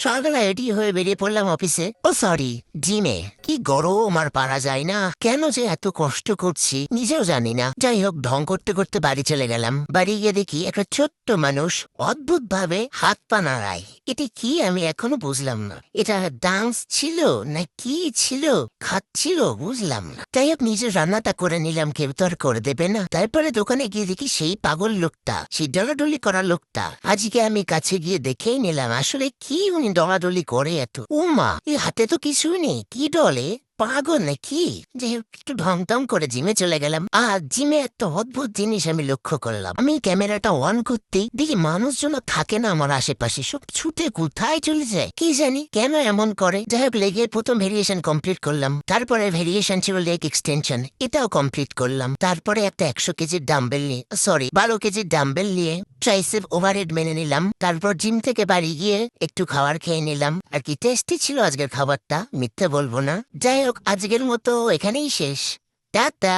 সকালে রেডি হয়ে বেরিয়ে পড়লাম অফিসে। ও সরি, জিমে। কি গরম আর পারা যায় না, কেন যে এত কষ্ট করছি নিজেও জানি না। যাই হোক, ঢং করতে করতে বাড়ি চলে গেলাম। বাড়ি গিয়ে দেখি একটা ছোট্ট মানুষ অদ্ভুত ভাবে হাত পা নাড়ায়। এটা কি আমি এখনো বুঝলাম না। এটা ডান্স ছিল না কি ছিল, খাচ্ছিল বুঝলাম না। যাই হোক, নিজের রান্নাটা করে নিলাম, কেউ তো আর করে দেবে না। তারপরে দোকানে গিয়ে দেখি সেই পাগল লোকটা, সেই ডলাডলি করা লোকটা। আজকে আমি কাছে গিয়ে দেখেই নিলাম আসলে কি উনি ডলাডলি করে এত। উমা, এই হাতে তো কিছুই নেই, কি ডলে, পাগল নাকি? যাই হোক, একটু ঢং টং করে জিমে চলে গেলাম। আর জিমে একটা অদ্ভুত জিনিস আমি লক্ষ্য করলাম। আমি ক্যামেরাটা অন করতেই দেখি মানুষজন থাকে না আমার আশেপাশে, সব ছুটে কোথায় চলে যায় কি জানি, কেন এমন করে। যাই হোক, লেগের প্রথম ভেরিয়েশন কমপ্লিট করলাম। তারপরে ভেরিয়েশন ছিল লেগ এক্সটেনশন, এটাও কমপ্লিট করলাম। তারপরে একটা 100 কেজির ডাম্বেল নিয়ে, সরি 12 কেজির ডাম্বেল নিয়ে ট্রাইসেপ ওভারহেড মেনে নিলাম। তারপর জিম থেকে বাড়ি গিয়ে একটু খাবার খেয়ে নিলাম। আর কি টেস্টি ছিল আজকের খাবারটা, মিথ্যে বলবো না। যাই হোক, আজকের মতো এখানেই শেষ। টাটা।